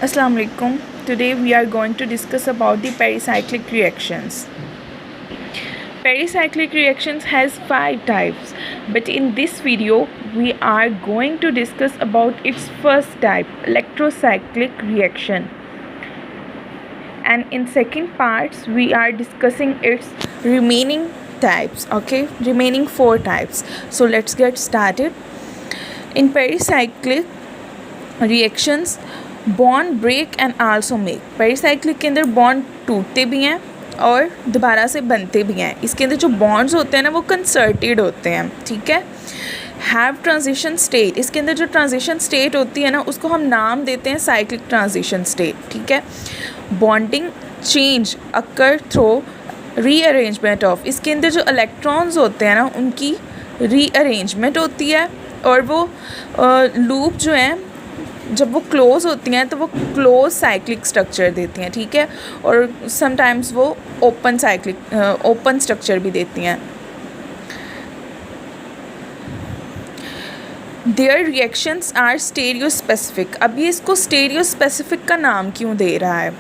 Assalamu alaikum. Today we are going to discuss about the pericyclic reactions. Pericyclic reactions has 5 types, but in this video we are going to discuss about its first type, electrocyclic reaction. And in second parts we are discussing its remaining types, okay? Remaining 4 types. So let's get started. In pericyclic reactions bond break and also make. Pericyclic के अंदर bond टूटते भी हैं और दोबारा से बनते भी हैं. इसके अंदर जो बॉन्ड्स होते हैं ना वो कंसर्टेड होते हैं, ठीक है. हैव ट्रांजिशन स्टेट, इसके अंदर जो ट्रांजिशन स्टेट होती है ना उसको हम नाम देते हैं साइक्लिक ट्रांजिशन स्टेट, ठीक है. Bonding change occur through rearrangement of, इसके अंदर जो इलेक्ट्रॉन्स होते हैं ना उनकी रीअरेंजमेंट होती है और वो लूप जो है जब वो क्लोज होती हैं तो वो क्लोज साइक्लिक स्ट्रक्चर देती हैं, ठीक है. और समटाइम्स वो ओपन स्ट्रक्चर भी देती हैं. Their reactions are stereospecific. अब ये इसको स्टेरियो स्पेसिफिक का नाम क्यों दे रहा है?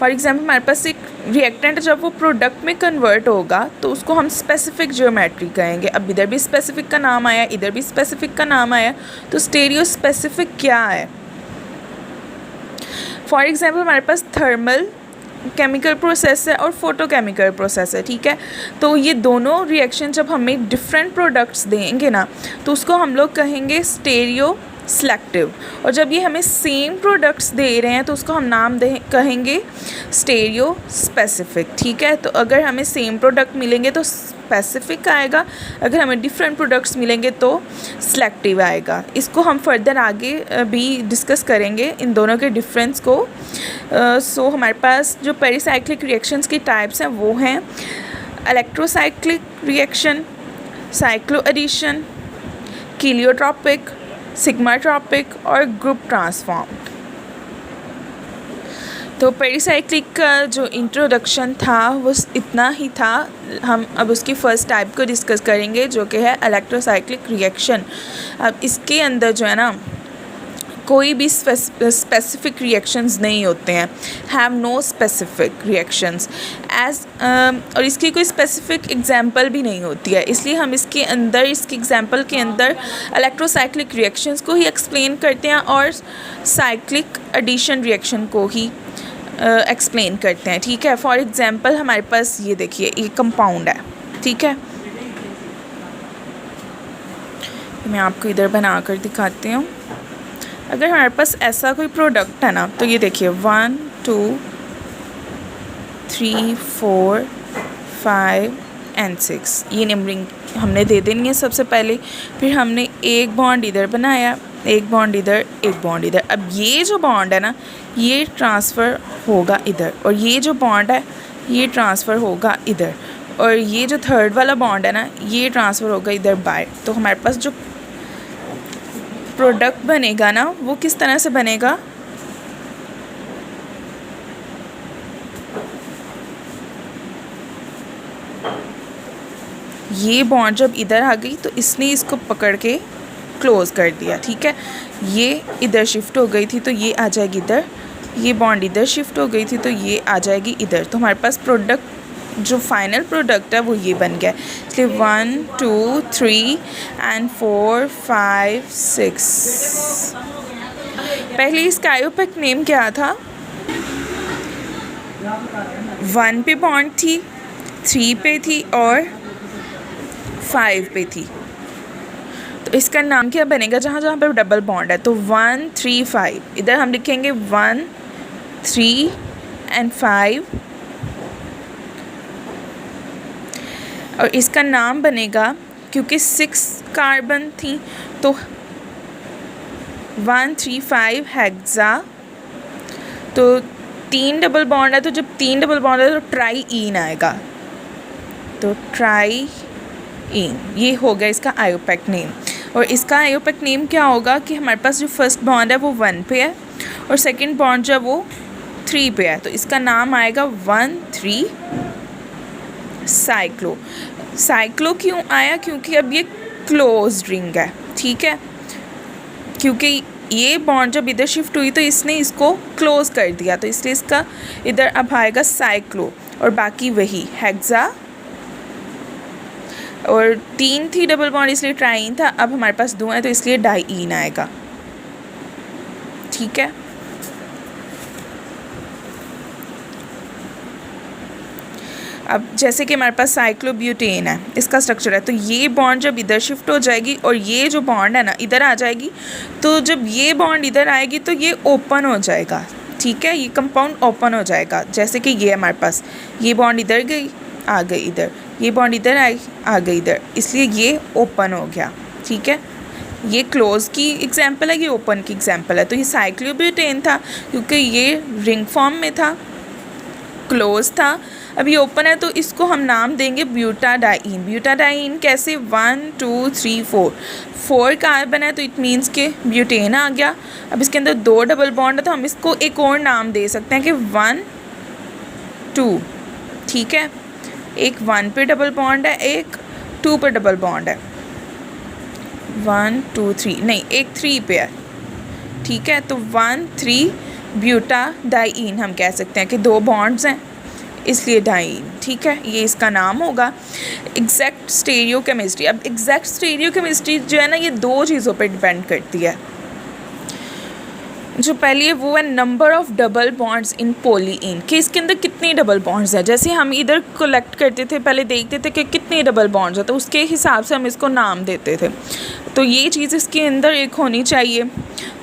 फॉर एग्जांपल हमारे पास एक रिएक्टेंट जब वो प्रोडक्ट में कन्वर्ट होगा तो उसको हम स्पेसिफिक ज्योमेट्री कहेंगे. अब इधर भी स्पेसिफिक का नाम आया, इधर भी स्पेसिफिक का नाम आया, तो स्टेरियो स्पेसिफिक क्या है? फॉर एग्ज़ाम्पल हमारे पास थर्मल केमिकल प्रोसेस है और फोटोकेमिकल प्रोसेस है, ठीक है. तो ये दोनों रिएक्शन जब हमें डिफरेंट प्रोडक्ट्स देंगे ना तो उसको हम लोग कहेंगे स्टेरियो सिलेक्टिव. और जब ये हमें सेम प्रोडक्ट्स दे रहे हैं तो उसको हम नाम कहेंगे स्टेरियो स्पेसिफिक, ठीक है. तो अगर हमें सेम प्रोडक्ट मिलेंगे तो स्पेसिफिक आएगा, अगर हमें डिफरेंट प्रोडक्ट्स मिलेंगे तो सिलेक्टिव आएगा. इसको हम फर्दर आगे भी डिस्कस करेंगे इन दोनों के डिफरेंस को. सो हमारे पास जो पेरिसाइक्लिक रिएक्शंस की टाइप्स हैं वो हैं electrocyclic reaction, cycloaddition, cheletropic, sigmatropic और ग्रुप ट्रांसफॉर्म्ड. तो पेरिसाइक्लिक का जो इंट्रोडक्शन था वो इतना ही था. हम अब उसकी फ़र्स्ट टाइप को डिस्कस करेंगे जो कि है इलेक्ट्रोसाइक्लिक रिएक्शन. अब इसके अंदर जो है ना कोई भी स्पेसिफिक रिएक्शंस नहीं होते हैं, have no specific reactions as, और इसकी कोई स्पेसिफिक एग्जांपल भी नहीं होती है. इसलिए हम इसके एग्जांपल के अंदर इलेक्ट्रोसाइक्लिक रिएक्शंस को ही एक्सप्लेन करते हैं और साइक्लिक एडिशन रिएक्शन को ही एक्सप्लेन करते हैं, ठीक है. फॉर एग्जांपल हमारे पास ये देखिए ये कंपाउंड है, ठीक है. मैं आपको इधर बना कर दिखाती हूँ. अगर हमारे पास ऐसा कोई प्रोडक्ट है ना तो ये देखिए 1 2 3 4 5 एंड 6 ये नंबरिंग हमने दे देनी है सबसे पहले. फिर हमने एक बॉन्ड इधर बनाया, एक बॉन्ड इधर, एक बॉन्ड इधर. अब ये जो बॉन्ड है ना ये ट्रांसफ़र होगा इधर, और ये जो बॉन्ड है ये ट्रांसफ़र होगा इधर, और ये जो थर्ड वाला बॉन्ड है ना ये ट्रांसफ़र होगा इधर बाय. तो हमारे पास जो प्रोडक्ट बनेगा ना वो किस तरह से बनेगा? ये बॉन्ड जब इधर आ गई तो इसने इसको पकड़ के क्लोज कर दिया, ठीक है. ये इधर शिफ्ट हो गई थी तो ये आ जाएगी इधर, ये बॉन्ड इधर शिफ्ट हो गई थी तो ये आ जाएगी इधर. तो हमारे पास प्रोडक्ट जो फाइनल प्रोडक्ट है वो ये बन गया. इसलिए 1 2 3 एंड 4 5 6. पहले इसका आयोपेक नेम क्या था? 1 पे बॉन्ड थी, 3 पे थी और 5 पे थी. तो इसका नाम क्या बनेगा जहाँ जहाँ पे डबल बॉन्ड है? तो 1 3 5 इधर हम लिखेंगे 1 3 एंड 5, और इसका नाम बनेगा क्योंकि 6 कार्बन थी तो 1 3 5 हेक्सा. तो 3 डबल बॉन्ड है तो जब 3 डबल बॉन्ड है तो ट्राई ईन आएगा, तो ट्राई ईन ये हो गया इसका आयोपेक नेम. और इसका आयोपेक नेम क्या होगा कि हमारे पास जो फर्स्ट बॉन्ड है वो 1 पे है और सेकंड बॉन्ड जो वो 3 पे है, तो इसका नाम आएगा 1 3 साइक्लो. साइक्लो क्यों आया? क्योंकि अब ये क्लोज रिंग है, ठीक है. क्योंकि ये बॉन्ड जब इधर शिफ्ट हुई तो इसने इसको क्लोज कर दिया, तो इसलिए इसका इधर अब आएगा साइक्लो, और बाकी वही हेक्सा, और 3 थी डबल बॉन्ड इसलिए ट्राइन था, अब हमारे पास 2 है तो इसलिए डाईन आएगा। ठीक है, अब जैसे कि हमारे पास साइक्लोब्यूटेन है, इसका स्ट्रक्चर है, तो ये बॉन्ड जब इधर शिफ्ट हो जाएगी और ये जो बॉन्ड है ना इधर आ जाएगी, तो जब ये बॉन्ड इधर आएगी तो ये ओपन हो जाएगा। ठीक है, ये कंपाउंड ओपन हो जाएगा, जैसे कि ये हमारे पास ये बॉन्ड इधर गई, आ गई इधर, ये बॉन्ड इधर आई, आ गई इधर, इसलिए ये ओपन हो गया। ठीक है, ये क्लोज की एग्जाम्पल है, ये ओपन की एग्जाम्पल है। तो ये साइक्लोब्यूटेन था क्योंकि ये रिंग फॉर्म में था, क्लोज था। अब ये ओपन है तो इसको हम नाम देंगे ब्यूटाडाइन। ब्यूटाडाइन कैसे, 1 2 3 4 कार्बन है तो इट मीन्स के ब्यूटेन आ गया। अब इसके अंदर 2 डबल बॉन्ड है तो हम इसको एक और नाम दे सकते हैं कि 1 2। ठीक है, एक 1 पे डबल बॉन्ड है, एक 2 पे डबल बॉन्ड है, 1 2 3 नहीं, एक 3 पे है। ठीक है, तो 1 3 ब्यूटाडाइन हम कह सकते हैं कि 2 बॉन्ड्स हैं इसलिए डाइन। ठीक है, ये इसका नाम होगा। एग्जैक्ट स्टीरियोकेमिस्ट्री, अब एग्जैक्ट स्टीरियोकेमिस्ट्री जो है ना ये 2 चीज़ों पर डिपेंड करती है। जो पहली है वो है number of double bonds in polyene, कि इसके अंदर कितने डबल बॉन्ड्स हैं। जैसे हम इधर कलेक्ट करते थे, पहले देखते थे कि कितने डबल बॉन्ड्स हैं, तो उसके हिसाब से हम इसको नाम देते थे। तो ये चीज़ इसके अंदर एक होनी चाहिए।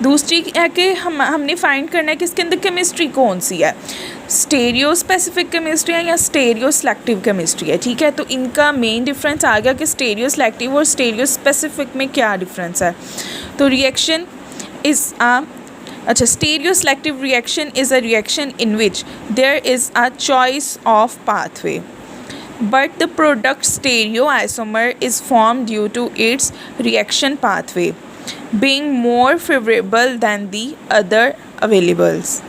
दूसरी है कि हमने फाइंड करना है कि इसके अंदर केमिस्ट्री कौन सी है, स्टेरियो स्पेसिफिक केमिस्ट्री है या स्टेरियो सेलेक्टिव केमिस्ट्री है। ठीक है, तो इनका मेन डिफरेंस आ गया कि स्टेरियो सेलेक्टिव और स्टेरियो स्पेसिफिक में क्या डिफरेंस है। तो रिएक्शन इज़ अच्छा, stereoselective reaction is a reaction in which there is a choice of pathway but the product stereoisomer is formed due to its reaction pathway being more favorable than the other availables।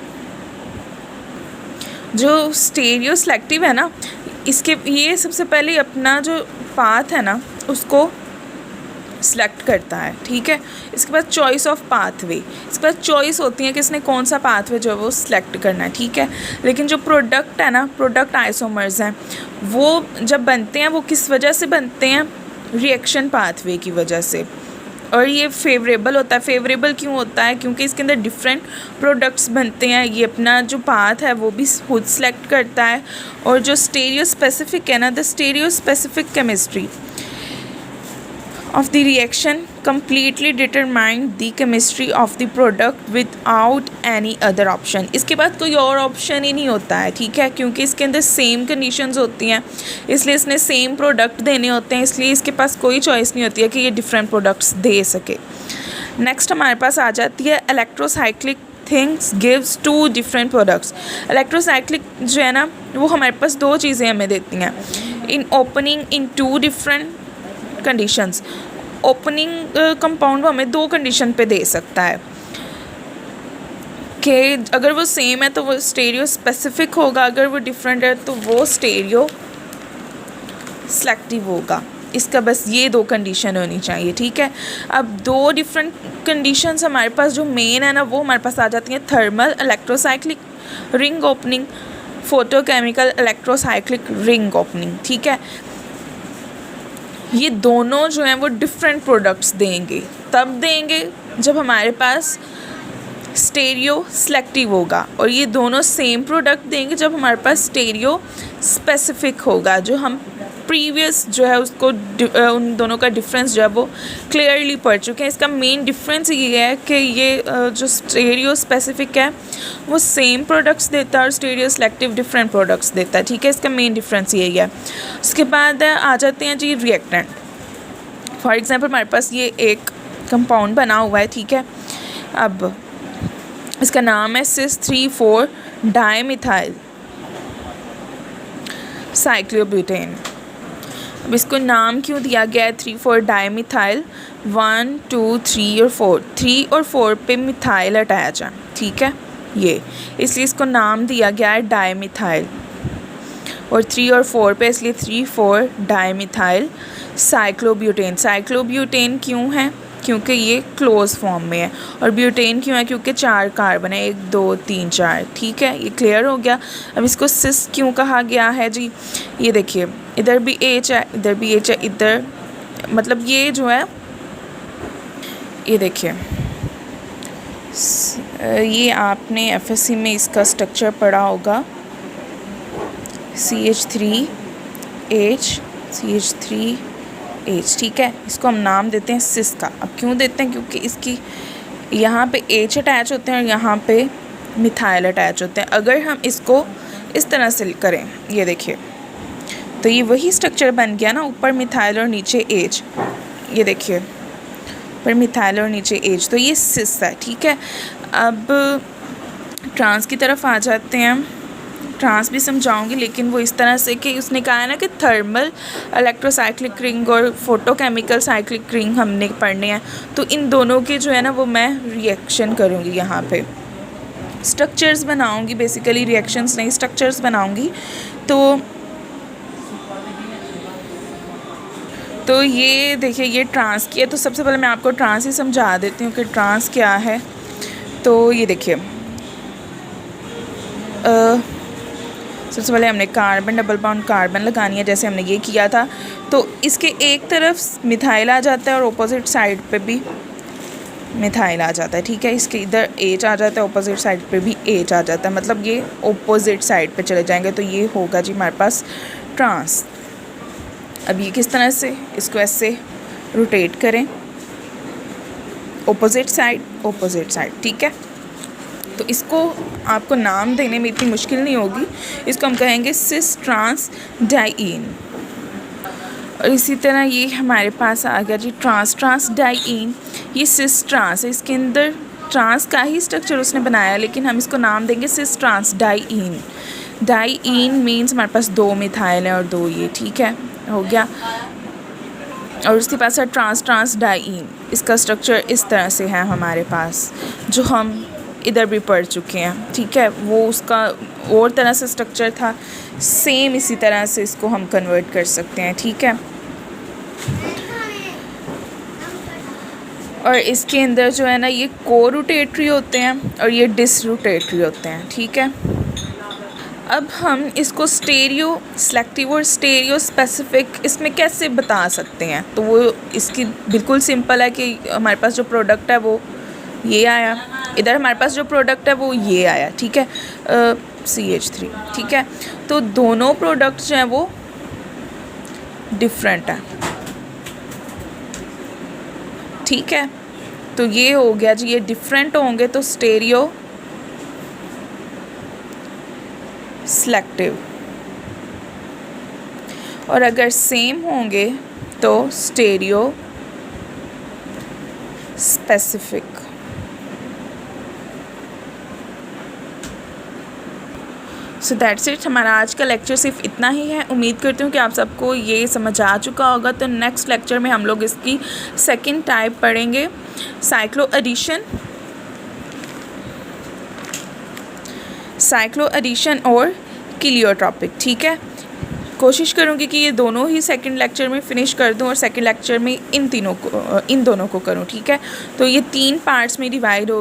जो stereo selective है ना, इसके ये सबसे पहले अपना जो path है ना उसको सेलेक्ट करता है। ठीक है, इसके बाद चॉइस ऑफ पाथवे, इसके बाद चॉइस होती है कि इसने कौन सा पाथवे जो है वो सिलेक्ट करना है। ठीक है, लेकिन जो प्रोडक्ट है ना, प्रोडक्ट आइसोमर्स हैं, वो जब बनते हैं वो किस वजह से बनते हैं, रिएक्शन पाथवे की वजह से। और ये फेवरेबल होता है। फेवरेबल क्यों होता है, क्योंकि इसके अंदर डिफरेंट प्रोडक्ट्स बनते हैं, ये अपना जो पाथ है वो भी खुद सेलेक्ट करता है। और जो स्टेरियो स्पेसिफिक है ना, the stereo specific chemistry of the reaction completely determine the chemistry of the product without any other option। इसके बाद कोई और ऑप्शन ही नहीं होता है। ठीक है, क्योंकि इसके अंदर सेम कंडीशंस होती हैं, इसलिए इसने सेम प्रोडक्ट देने होते हैं, इसलिए इसके पास कोई चॉइस नहीं होती है कि ये डिफरेंट प्रोडक्ट्स दे सके। नेक्स्ट हमारे पास आ जाती है electrocyclic things gives 2 different products. Electrocyclic जो है ना वो हमारे पास 2 चीज़ें हमें देती हैं, इन opening in 2 different conditions. Opening compound वो हमें 2 कंडीशन पे दे सकता है कि अगर वो सेम है तो वो स्टेरियो स्पेसिफिक होगा, अगर वो डिफरेंट है तो वो स्टेरियो सेलेक्टिव होगा। इसका बस ये 2 कंडीशन होनी चाहिए। ठीक है, अब 2 डिफरेंट कंडीशंस हमारे पास जो मेन है ना वो हमारे पास आ जाती हैं, thermal electrocyclic ring opening, photochemical electrocyclic ring opening. ठीक है, ये दोनों जो हैं वो डिफरेंट प्रोडक्ट्स देंगे, तब देंगे जब हमारे पास स्टेरियो सेलेक्टिव होगा, और ये दोनों सेम प्रोडक्ट देंगे जब हमारे पास स्टेरियो स्पेसिफिक होगा। जो हम प्रीवियस जो है उसको उन दोनों का डिफरेंस जो है वो क्लियरली पढ़ चुके हैं। इसका मेन डिफरेंस ये है कि ये जो स्टेरियो स्पेसिफिक है वो सेम प्रोडक्ट्स देता है और स्टेरियो सेलेक्टिव डिफरेंट प्रोडक्ट्स देता है। ठीक है, इसका मेन डिफरेंस यही है। उसके बाद आ जाते हैं जी रिएक्टेंट। फॉर एग्जांपल हमारे पास ये एक कंपाउंड बना हुआ है। ठीक है, अब इसका नाम है सिस 3,4 डाइमिथाइल साइक्लोब्यूटेन। अब इसको नाम क्यों दिया गया है 3,4 डाइमिथाइल, 1 2 3 और 4, 3 और 4 पे मिथाइल अटैच है। ठीक है, ये इसलिए इसको नाम दिया गया है डाइमिथाइल, और 3 और 4 पे इसलिए 3,4 डाइमिथाइल साइक्लोब्यूटेन। साइक्लोब्यूटेन क्यों है, क्योंकि ये क्लोज फॉर्म में है, और ब्यूटेन क्यों है, क्योंकि 4 कार्बन है, 1 2 3 4। ठीक है, ये क्लियर हो गया। अब इसको सिस क्यों कहा गया है जी, ये देखिए इधर भी H है, इधर भी H है, इधर मतलब ये जो है, ये देखिए ये आपने FSC में इसका स्ट्रक्चर पढ़ा होगा, CH3H CH3H। ठीक है, इसको हम नाम देते हैं सिस का। अब क्यों देते हैं, क्योंकि इसकी यहाँ पे H अटैच होते हैं और यहाँ पे मिथाइल अटैच होते हैं। अगर हम इसको इस तरह से करें, ये देखिए, तो ये वही स्ट्रक्चर बन गया ना, ऊपर मिथाइल और नीचे H। ये देखिए ऊपर मिथाइल और नीचे H, तो ये सिस है। ठीक है, अब ट्रांस की तरफ आ जाते हैं। ट्रांस भी समझाऊंगी, लेकिन वो इस तरह से कि उसने कहा है ना कि थर्मल इलेक्ट्रोसाइक्लिक रिंग और फोटोकेमिकल साइक्लिक रिंग हमने पढ़ने हैं, तो इन दोनों के जो है ना वो मैं रिएक्शन करूँगी, यहाँ पे स्ट्रक्चर्स बनाऊँगी, बेसिकली रिएक्शंस नहीं स्ट्रक्चर्स बनाऊँगी। तो ये देखिए ये ट्रांस की है। तो सबसे पहले मैं आपको ट्रांस ही समझा देती हूँ कि ट्रांस क्या है। तो ये देखिए सबसे पहले हमने कार्बन डबल बॉन्ड कार्बन लगानी है, जैसे हमने ये किया था। तो इसके एक तरफ मिथाइल आ जाता है और ऑपोजिट साइड पे भी मिथाइल आ जाता है। ठीक है, इसके इधर H आ जाता है, ऑपोजिट साइड पे भी H आ जाता है, मतलब ये ऑपोजिट साइड पे चले जाएंगे। तो ये होगा जी हमारे पास ट्रांस। अब ये किस तरह से, इसको ऐसे रोटेट करें, ऑपोजिट साइड। ठीक है, तो इसको आपको नाम देने में इतनी मुश्किल नहीं होगी। इसको हम कहेंगे सिस ट्रांस डाइईन। और इसी तरह ये हमारे पास आ गया जी ट्रांस डाइईन। ये सिस ट्रांस है, इसके अंदर ट्रांस का ही स्ट्रक्चर उसने बनाया, लेकिन हम इसको नाम देंगे cis trans diene. Diene means हमारे पास 2 मिथाइल है और 2 ये। ठीक है, हो गया। और उसके पास है ट्रांस डाइईन। इसका स्ट्रक्चर इस तरह से है हमारे पास, जो हम इधर भी पढ़ चुके हैं। ठीक है, वो उसका और तरह से स्ट्रक्चर था, सेम इसी तरह से इसको हम कन्वर्ट कर सकते हैं। ठीक है, और इसके अंदर जो है ना ये को रोटेटरी होते हैं और ये डिसरोटेटरी होते हैं। ठीक है, अब हम इसको स्टेरियो सेलेक्टिव और स्टेरियो स्पेसिफिक इसमें कैसे बता सकते हैं, तो वो इसकी बिल्कुल सिंपल है कि हमारे पास जो प्रोडक्ट है वो ये आया, इधर हमारे पास जो प्रोडक्ट है वो ये आया। ठीक है, CH3। ठीक है, तो दोनों प्रोडक्ट जो हैं वो डिफरेंट है। ठीक है, तो ये हो गया जी, ये डिफरेंट होंगे तो स्टेरियो सेलेक्टिव, और अगर सेम होंगे तो stereo specific. So that's it. हमारा आज का लेक्चर सिर्फ इतना ही है। उम्मीद करती हूँ कि आप सबको ये समझ आ चुका होगा। तो नेक्स्ट लेक्चर में हम लोग इसकी सेकंड टाइप पढ़ेंगे, साइक्लो एडिशन और किलियोट्रॉपिक। ठीक है, कोशिश करूँगी कि ये दोनों ही सेकंड लेक्चर में फ़िनिश कर दूँ और सेकंड लेक्चर में इन दोनों को करूँ। ठीक है, तो ये 3 पार्ट्स में डिवाइड हो